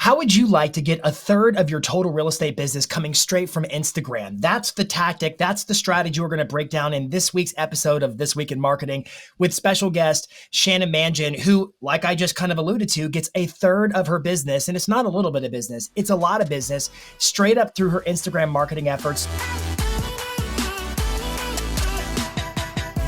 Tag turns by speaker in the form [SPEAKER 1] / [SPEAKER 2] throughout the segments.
[SPEAKER 1] How would you like to get a third of your total real estate business coming straight from Instagram? That's the tactic. That's the strategy we're going to break down in this week's episode of This Week in Marketing with special guest Shannon Manjan, who, like I just kind of alluded to, gets a third of her business. And it's not a little bit of business, it's a lot of business straight up through her Instagram marketing efforts.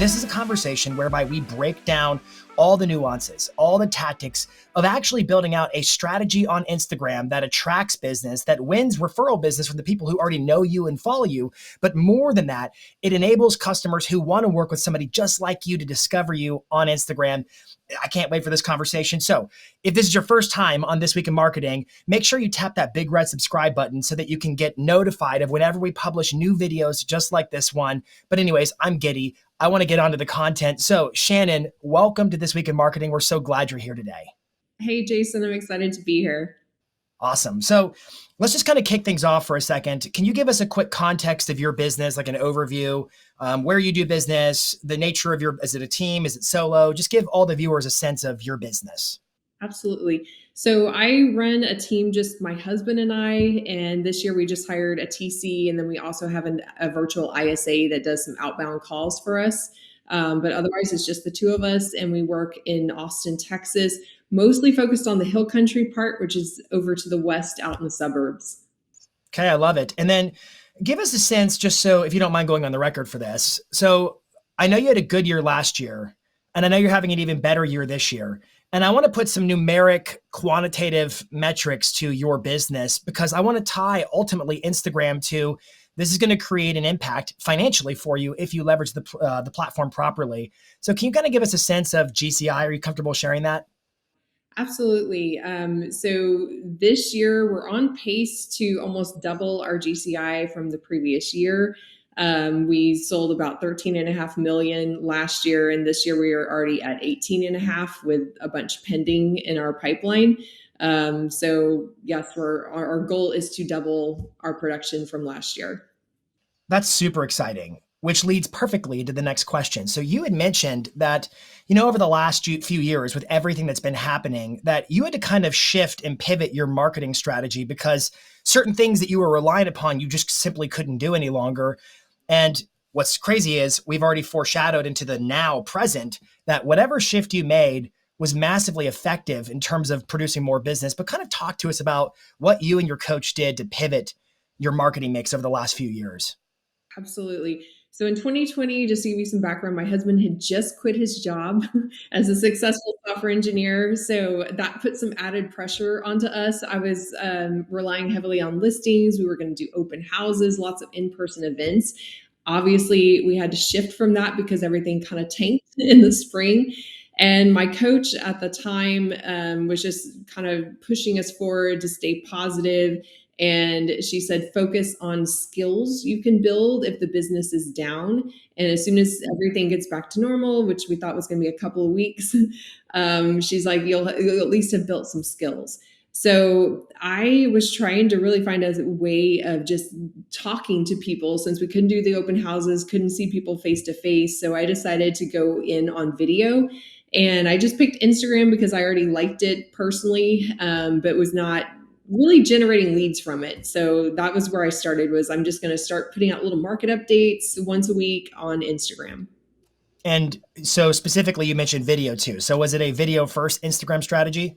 [SPEAKER 1] This is a conversation whereby we break down all the nuances, all the tactics of actually building out a strategy on Instagram that attracts business, that wins referral business from the people who already know you and follow you. But more than that, it enables customers who want to work with somebody just like you to discover you on Instagram. I can't wait for this conversation. So if this is your first time on This Week in Marketing, make sure you tap that big red subscribe button so that you can get notified of whenever we publish new videos just like this one. But anyways, I'm giddy. I want to get onto the content. So Shannon, welcome to This Week in Marketing. We're so glad you're here today.
[SPEAKER 2] Hey, Jason, I'm excited to be here.
[SPEAKER 1] Awesome. So let's just kind of kick things off for a second. Can you give us a quick context of your business, like an overview, where you do business, the nature of is it a team? Is it solo? Just give all the viewers a sense of your business.
[SPEAKER 2] Absolutely. So I run a team, just my husband and I, and this year we just hired a TC, and then we also have a virtual ISA that does some outbound calls for us. But otherwise, it's just the two of us, and we work in Austin, Texas, mostly focused on the hill country part, which is over to the west out in the suburbs.
[SPEAKER 1] Okay, I love it. And then give us a sense, just so if you don't mind going on the record for this. So I know you had a good year last year, and I know you're having an even better year this year. And I want to put some numeric, quantitative metrics to your business because I want to tie ultimately Instagram to this is going to create an impact financially for you if you leverage the platform properly. So can you kind of give us a sense of GCI? Are you comfortable sharing that?
[SPEAKER 2] Absolutely. So this year we're on pace to almost double our GCI from the previous year. We sold about 13.5 million last year, and this year we are already at 18.5 with a bunch pending in our pipeline. So yes, our goal is to double our production from last year.
[SPEAKER 1] That's super exciting, which leads perfectly to the next question. So you had mentioned that, over the last few years with everything that's been happening, that you had to kind of shift and pivot your marketing strategy because certain things that you were relying upon, you just simply couldn't do any longer. And what's crazy is we've already foreshadowed into the now present that whatever shift you made was massively effective in terms of producing more business. But kind of talk to us about what you and your coach did to pivot your marketing mix over the last few years.
[SPEAKER 2] Absolutely. So in 2020, just to give you some background, my husband had just quit his job as a successful software engineer. So that put some added pressure onto us. I was relying heavily on listings. We were going to do open houses, lots of in-person events. Obviously, we had to shift from that because everything kind of tanked in the spring. And my coach at the time was just kind of pushing us forward to stay positive. And she said, focus on skills you can build if the business is down. And as soon as everything gets back to normal, which we thought was going to be a couple of weeks, she's like, you'll at least have built some skills. So I was trying to really find a way of just talking to people since we couldn't do the open houses, couldn't see people face to face. So I decided to go in on video. And I just picked Instagram because I already liked it personally, but was not really generating leads from it. So that was where I started, was I'm just going to start putting out little market updates once a week on Instagram.
[SPEAKER 1] And so specifically, you mentioned video too. So was it a video first Instagram strategy?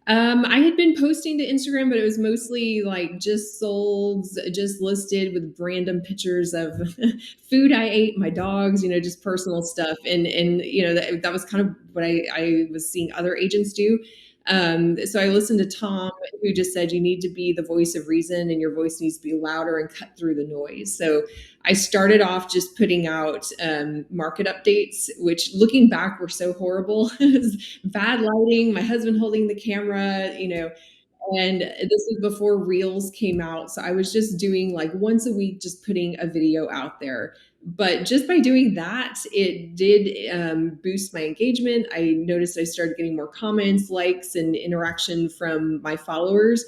[SPEAKER 2] I had been posting to Instagram, but it was mostly like just sold, just listed with random pictures of food I ate, my dogs, just personal stuff. And that was kind of what I was seeing other agents do. So I listened to Tom, who just said you need to be the voice of reason and your voice needs to be louder and cut through the noise. So I started off just putting out market updates, which looking back were so horrible. Bad lighting, my husband holding the camera, and this was before Reels came out. So I was just doing like once a week, just putting a video out there. But just by doing that, it did boost my engagement. I noticed I started getting more comments, likes, and interaction from my followers.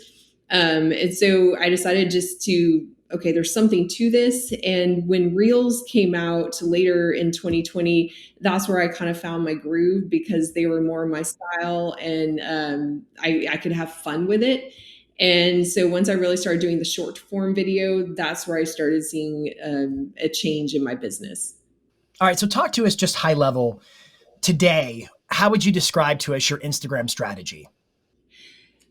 [SPEAKER 2] And so I decided just to okay, there's something to this. And when Reels came out later in 2020, that's where I kind of found my groove because they were more my style, and I could have fun with it. And so once I really started doing the short form video, that's where I started seeing a change in my business.
[SPEAKER 1] All right, so talk to us just high level today. How would you describe to us your Instagram strategy?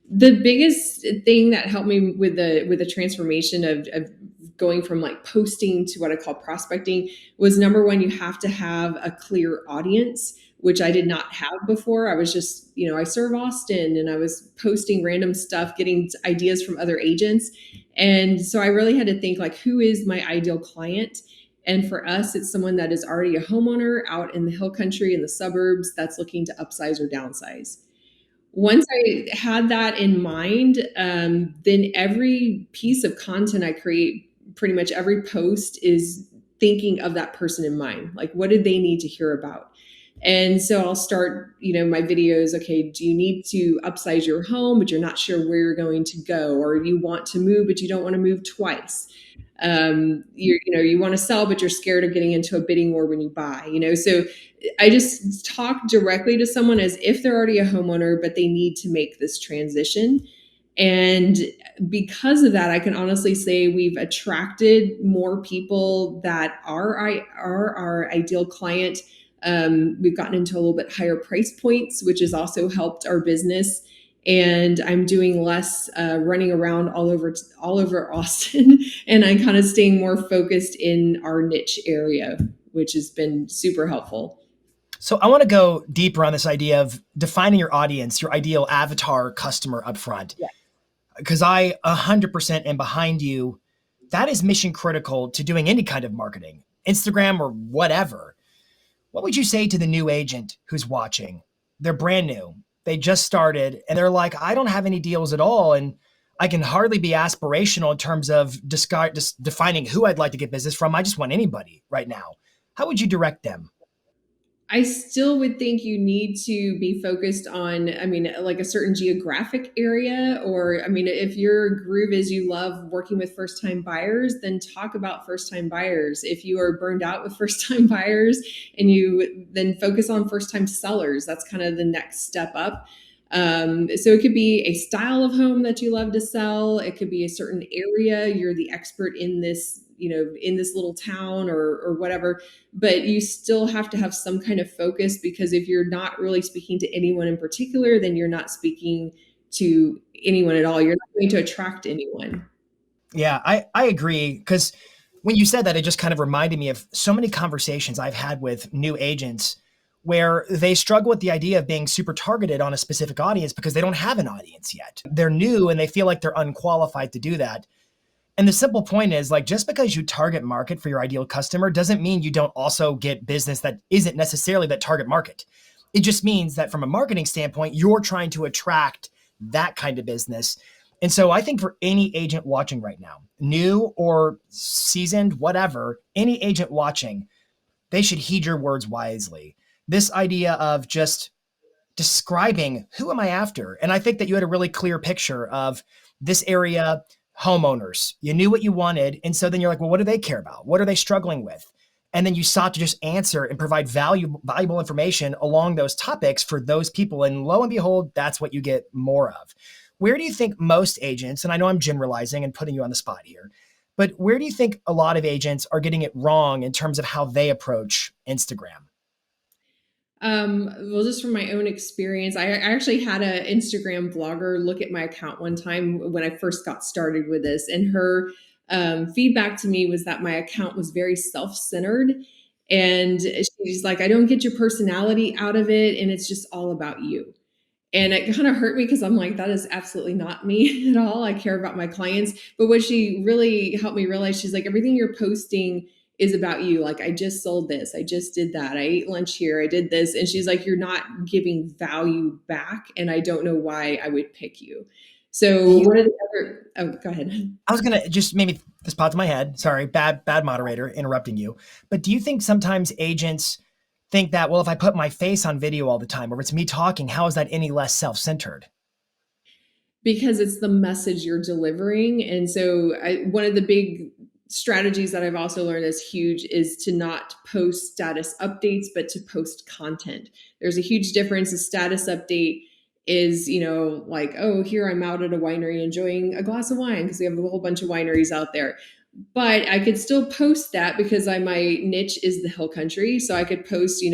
[SPEAKER 2] The biggest thing that helped me with the transformation of going from like posting to what I call prospecting was, number one, you have to have a clear audience, which I did not have before. I was just, I serve Austin and I was posting random stuff, getting ideas from other agents. And so I really had to think, like, who is my ideal client? And for us, it's someone that is already a homeowner out in the hill country, in the suburbs, that's looking to upsize or downsize. Once I had that in mind, then every piece of content I create, pretty much every post, is thinking of that person in mind. Like, what did they need to hear about? And so I'll start, my videos. Okay, do you need to upsize your home, but you're not sure where you're going to go, or you want to move, but you don't want to move twice? You want to sell, but you're scared of getting into a bidding war when you buy. So I just talk directly to someone as if they're already a homeowner, but they need to make this transition. And because of that, I can honestly say we've attracted more people that are our ideal client. We've gotten into a little bit higher price points, which has also helped our business. And I'm doing less running around all over Austin, and I'm kind of staying more focused in our niche area, which has been super helpful.
[SPEAKER 1] So I want to go deeper on this idea of defining your audience, your ideal avatar customer up front,
[SPEAKER 2] Yeah.
[SPEAKER 1] because I 100% am behind you. That is mission critical to doing any kind of marketing, Instagram or whatever. What would you say to the new agent who's watching? They're brand new. They just started and they're like, I don't have any deals at all. And I can hardly be aspirational in terms of defining who I'd like to get business from. I just want anybody right now. How would you direct them?
[SPEAKER 2] I still would think you need to be focused on, like a certain geographic area, or, if your groove is you love working with first time buyers, then talk about first time buyers. If you are burned out with first time buyers, and you then focus on first time sellers, that's kind of the next step up. So it could be a style of home that you love to sell. It could be a certain area. You're the expert in this, in this little town, or whatever, but you still have to have some kind of focus, because if you're not really speaking to anyone in particular, then you're not speaking to anyone at all. You're not going to attract anyone.
[SPEAKER 1] Yeah, I agree. Because when you said that, it just kind of reminded me of so many conversations I've had with new agents where they struggle with the idea of being super targeted on a specific audience because they don't have an audience yet. They're new and they feel like they're unqualified to do that. And the simple point is, like, just because you target market for your ideal customer doesn't mean you don't also get business that isn't necessarily that target market. It just means that from a marketing standpoint, you're trying to attract that kind of business. And so I think for any agent watching right now, new or seasoned, whatever, any agent watching, they should heed your words wisely. This idea of just describing who am I after? And I think that you had a really clear picture of this area, homeowners. You knew what you wanted. And so then you're like, well, what do they care about? What are they struggling with? And then you sought to just answer and provide valuable information along those topics for those people. And lo and behold, that's what you get more of. Where do you think most agents, and I know I'm generalizing and putting you on the spot here, but where do you think a lot of agents are getting it wrong in terms of how they approach Instagram?
[SPEAKER 2] Well, just from my own experience, I actually had an Instagram blogger look at my account one time when I first got started with this, and her feedback to me was that my account was very self-centered, and she's like, I don't get your personality out of it, and it's just all about you. And it kind of hurt me because I'm like, that is absolutely not me at all. I care about my clients. But what she really helped me realize, she's like, everything you're posting is about you. Like, I just sold this. I just did that. I ate lunch here. I did this. And she's like, you're not giving value back. And I don't know why I would pick you. So
[SPEAKER 1] You,
[SPEAKER 2] what are the other, oh, go ahead.
[SPEAKER 1] I was gonna just maybe this popped in my head. Sorry, bad moderator interrupting you. But do you think sometimes agents think that, well, if I put my face on video all the time, or if it's me talking, how is that any less self-centered?
[SPEAKER 2] because it's the message you're delivering. And so one of the big strategies that I've also learned is huge is to not post status updates, but to post content. There's a huge difference. A status update is, like, oh, here I'm out at a winery enjoying a glass of wine because we have a whole bunch of wineries out there. But I could still post that because my niche is the hill country. So I could post,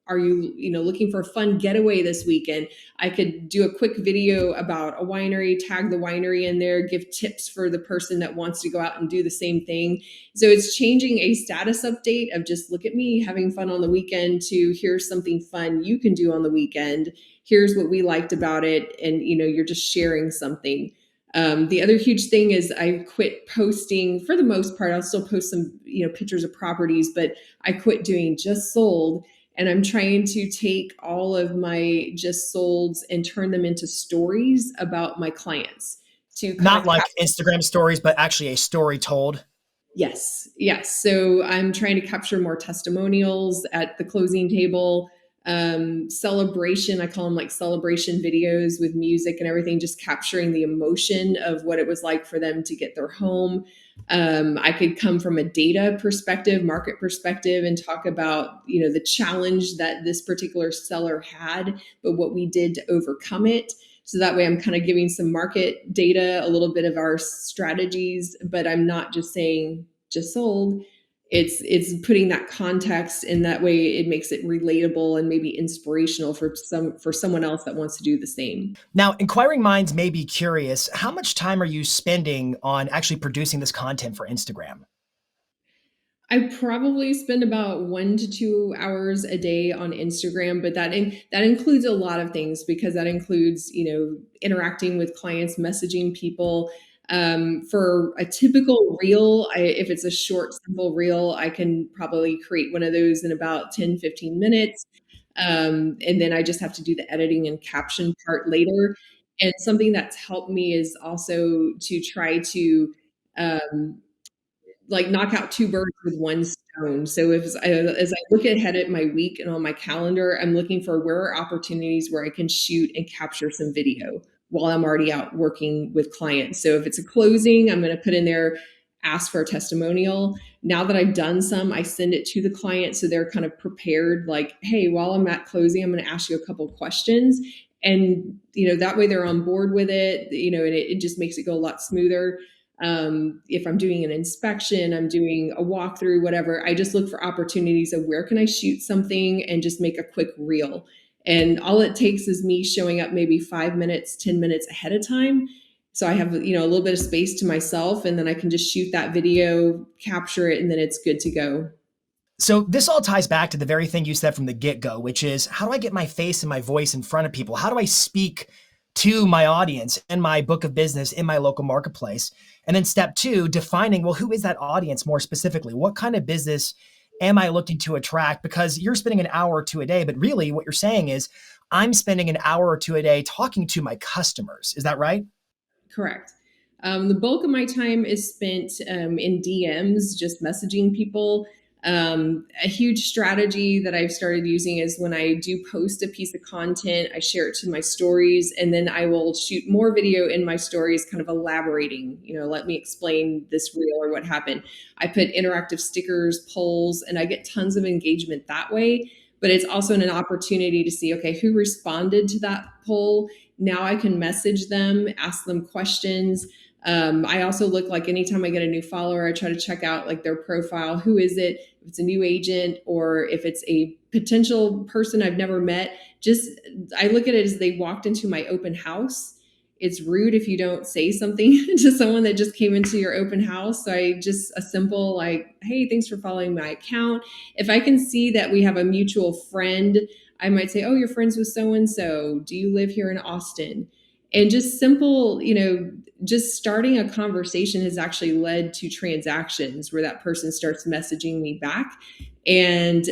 [SPEAKER 2] are you, looking for a fun getaway this weekend? I could do a quick video about a winery, tag the winery in there, give tips for the person that wants to go out and do the same thing. So it's changing a status update of just look at me having fun on the weekend to here's something fun you can do on the weekend. Here's what we liked about it. And, you're just sharing something. The other huge thing is I quit posting for the most part. I'll still post some, pictures of properties, but I quit doing just sold. And I'm trying to take all of my just solds and turn them into stories about my clients to kind
[SPEAKER 1] Not
[SPEAKER 2] of
[SPEAKER 1] like Instagram stories, but actually a story told.
[SPEAKER 2] Yes, yes. So I'm trying to capture more testimonials at the closing table. Celebration, I call them like celebration videos with music and everything, just capturing the emotion of what it was like for them to get their home. I could come from a data perspective, market perspective, and talk about, the challenge that this particular seller had, but what we did to overcome it. So that way I'm kind of giving some market data, a little bit of our strategies, but I'm not just saying just sold. It's putting that context, and that way it makes it relatable and maybe inspirational for someone else that wants to do the same.
[SPEAKER 1] Now, inquiring minds may be curious, how much time are you spending on actually producing this content for Instagram?
[SPEAKER 2] I probably spend about 1 to 2 hours a day on Instagram, but that includes a lot of things because that includes, interacting with clients, messaging people. For a typical reel, if it's a short, simple reel, I can probably create one of those in about 10-15 minutes. And then I just have to do the editing and caption part later. And something that's helped me is also to try to um, like knock out two birds with one stone. So as I look ahead at my week and on my calendar, I'm looking for where are opportunities where I can shoot and capture some video while I'm already out working with clients. So if it's a closing, I'm going to put in there, ask for a testimonial. Now that I've done some, I send it to the client so they're kind of prepared, like, hey, while I'm at closing, I'm going to ask you a couple of questions. And, that way they're on board with it, and it just makes it go a lot smoother. If I'm doing an inspection, I'm doing a walkthrough, whatever, I just look for opportunities of where can I shoot something and just make a quick reel. And all it takes is me showing up maybe 5 minutes, 10 minutes ahead of time. So I have, a little bit of space to myself, and then I can just shoot that video, capture it, and then it's good to go.
[SPEAKER 1] So this all ties back to the very thing you said from the get-go, which is how do I get my face and my voice in front of people? How do I speak to my audience and my book of business in my local marketplace? And then step two, defining, well, who is that audience more specifically? What kind of business am I looking to attract? Because you're spending an hour or two a day, but really what you're saying is I'm spending an hour or two a day talking to my customers. Is that right?
[SPEAKER 2] Correct. The bulk of my time is spent in DMs, just messaging people. A huge strategy that I've started using is when I do post a piece of content, I share it to my stories, and then I will shoot more video in my stories, kind of elaborating, let me explain this reel or what happened. I put interactive stickers, polls, and I get tons of engagement that way. But it's also an opportunity to see, okay, who responded to that poll? Now I can message them, ask them questions. I also look, like, anytime I get a new follower, I try to check out like their profile. Who is it? If it's a new agent or if it's a potential person I've never met, just I look at it as they walked into my open house. It's rude if you don't say something to someone that just came into your open house. So I just a simple like, hey, thanks for following my account. If I can see that we have a mutual friend, I might say, oh, you're friends with so and so. Do you live here in Austin? And just simple, just starting a conversation has actually led to transactions where that person starts messaging me back. And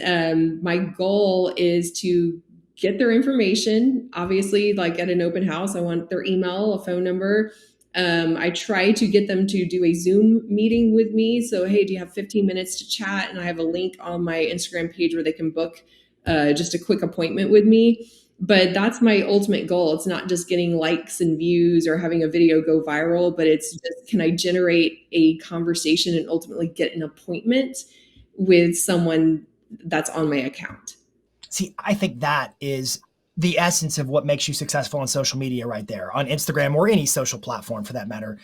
[SPEAKER 2] my goal is to get their information. Obviously, like at an open house, I want their email, a phone number. I try to get them to do a Zoom meeting with me. So, hey, do you have 15 minutes to chat? And I have a link on my Instagram page where they can book just a quick appointment with me. But that's my ultimate goal. It's not just getting likes and views or having a video go viral, but it's just, can I generate a conversation and ultimately get an appointment with someone that's on my account?
[SPEAKER 1] See, I think that is the essence of what makes you successful on social media right there, on Instagram or any social platform for that matter.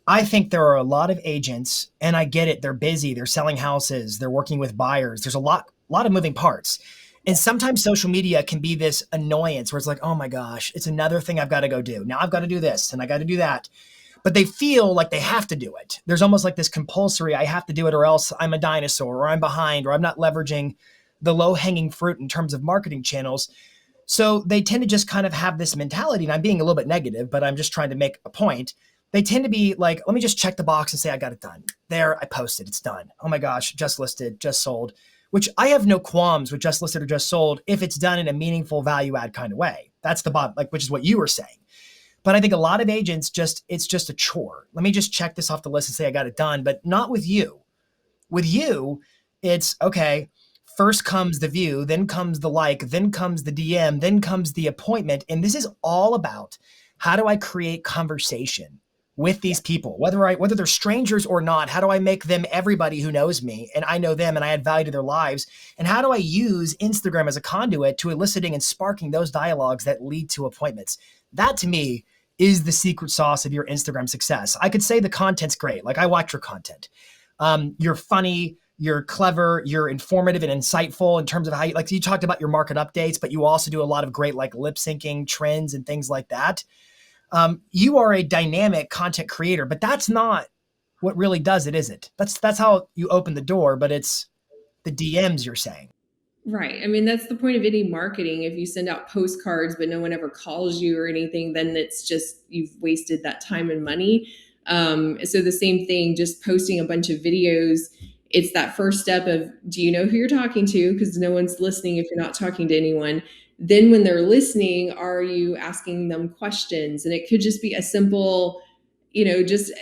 [SPEAKER 1] I think there are a lot of agents, and I get it. They're busy. They're selling houses. They're working with buyers. There's a lot of moving parts. And sometimes social media can be this annoyance where it's like, oh my gosh, it's another thing I've got to go do. Now I've got to do this and I got to do that. But they feel like they have to do it. There's almost like this compulsory, I have to do it or else I'm a dinosaur or I'm behind or I'm not leveraging the low hanging fruit in terms of marketing channels. So they tend to just kind of have this mentality, and I'm being a little bit negative, but I'm just trying to make a point. They tend to be like, let me just check the box and say, I got it done. There, I posted, it's done. Oh my gosh, just listed, just sold, which I have no qualms with just listed or just sold if it's done in a meaningful value add kind of way. That's the bottom, like, which is what you were saying. But I think a lot of agents it's just a chore. Let me just check this off the list and say I got it done, but not with you. With you, it's okay. First comes the view, then comes the like, then comes the DM, then comes the appointment. And this is all about how do I create conversation with these people, whether they're strangers or not. How do I make them everybody who knows me and I know them and I add value to their lives? And how do I use Instagram as a conduit to eliciting and sparking those dialogues that lead to appointments? That to me is the secret sauce of your Instagram success. I could say the content's great. Like I watch your content. You're funny, you're clever, you're informative and insightful in terms of how you, like you talked about your market updates, but you also do a lot of great like lip syncing trends and things like that. You are a dynamic content creator, but that's not what really does it, is it? That's how you open the door, but it's the DMs you're saying.
[SPEAKER 2] Right. I mean, that's the point of any marketing. If you send out postcards, but no one ever calls you or anything, then it's just you've wasted that time and money. So the same thing, just posting a bunch of videos. It's that first step of, do you know who you're talking to? Because no one's listening if you're not talking to anyone. Then when they're listening, are you asking them questions? And it could just be a simple, just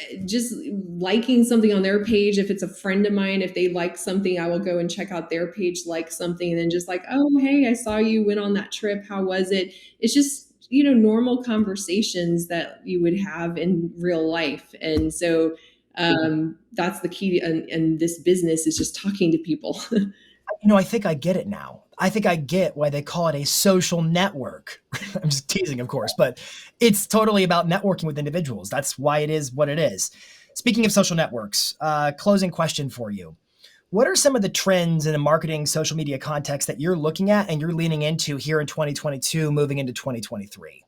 [SPEAKER 2] liking something on their page. If it's a friend of mine, if they like something, I will go and check out their page, like something, and then just like, oh hey, I saw you went on that trip, how was it? It's just normal conversations that you would have in real life. And so that's the key in this business, is just talking to people.
[SPEAKER 1] I think I get it now. I think I get why they call it a social network. I'm just teasing, of course, but it's totally about networking with individuals. That's why it is what it is. Speaking of social networks, closing question for you. What are some of the trends in the marketing social media context that you're looking at and you're leaning into here in 2022, moving into 2023?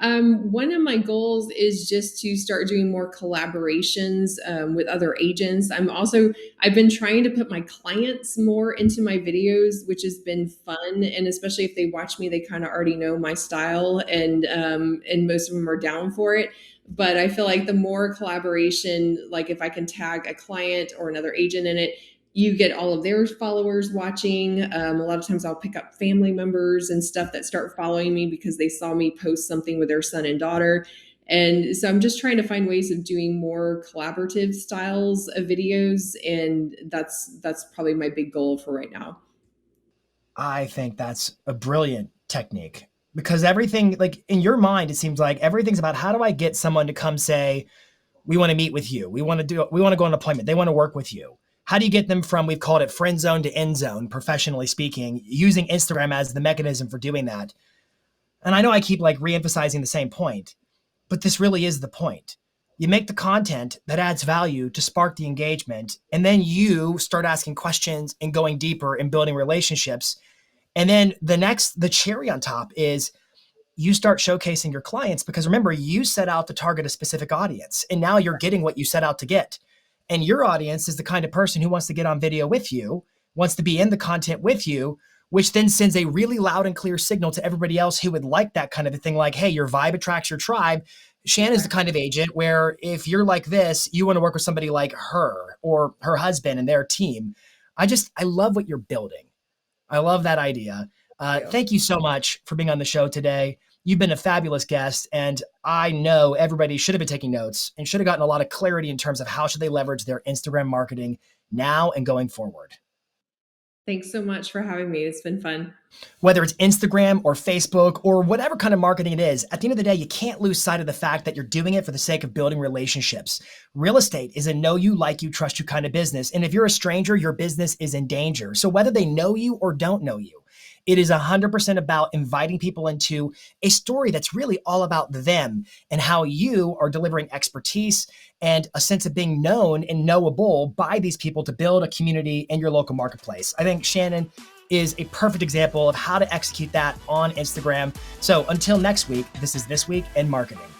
[SPEAKER 2] One of my goals is just to start doing more collaborations with other agents. I've been trying to put my clients more into my videos, which has been fun. And especially if they watch me, they kind of already know my style, and most of them are down for it. But I feel like the more collaboration, like if I can tag a client or another agent in it, you get all of their followers watching. A lot of times I'll pick up family members and stuff that start following me because they saw me post something with their son and daughter. And so I'm just trying to find ways of doing more collaborative styles of videos. And that's probably my big goal for right now.
[SPEAKER 1] I think that's a brilliant technique because everything, like in your mind, it seems like everything's about how do I get someone to come say, we want to meet with you. We want to go on an appointment. They want to work with you. How do you get them from, we've called it friend zone to end zone, professionally speaking, using Instagram as the mechanism for doing that? And I know I keep like reemphasizing the same point, but this really is the point. You make the content that adds value to spark the engagement, and then you start asking questions and going deeper and building relationships. And then the cherry on top is you start showcasing your clients because remember, you set out to target a specific audience and now you're getting what you set out to get. And your audience is the kind of person who wants to get on video with you, wants to be in the content with you, which then sends a really loud and clear signal to everybody else who would like that kind of a thing. Like, hey, your vibe attracts your tribe. Shan is the kind of agent where if you're like this, you want to work with somebody like her or her husband and their team. I love what you're building. I love that idea. Thank you so much for being on the show today. You've been a fabulous guest, and I know everybody should have been taking notes and should have gotten a lot of clarity in terms of how should they leverage their Instagram marketing now and going forward.
[SPEAKER 2] Thanks so much for having me. It's been fun.
[SPEAKER 1] Whether it's Instagram or Facebook or whatever kind of marketing it is, at the end of the day, you can't lose sight of the fact that you're doing it for the sake of building relationships. Real estate is a know you, like you, trust you kind of business. And if you're a stranger, your business is in danger. So whether they know you or don't know you, it is 100% about inviting people into a story that's really all about them and how you are delivering expertise and a sense of being known and knowable by these people to build a community in your local marketplace. I think Shannon is a perfect example of how to execute that on Instagram. So until next week, this is This Week in Marketing.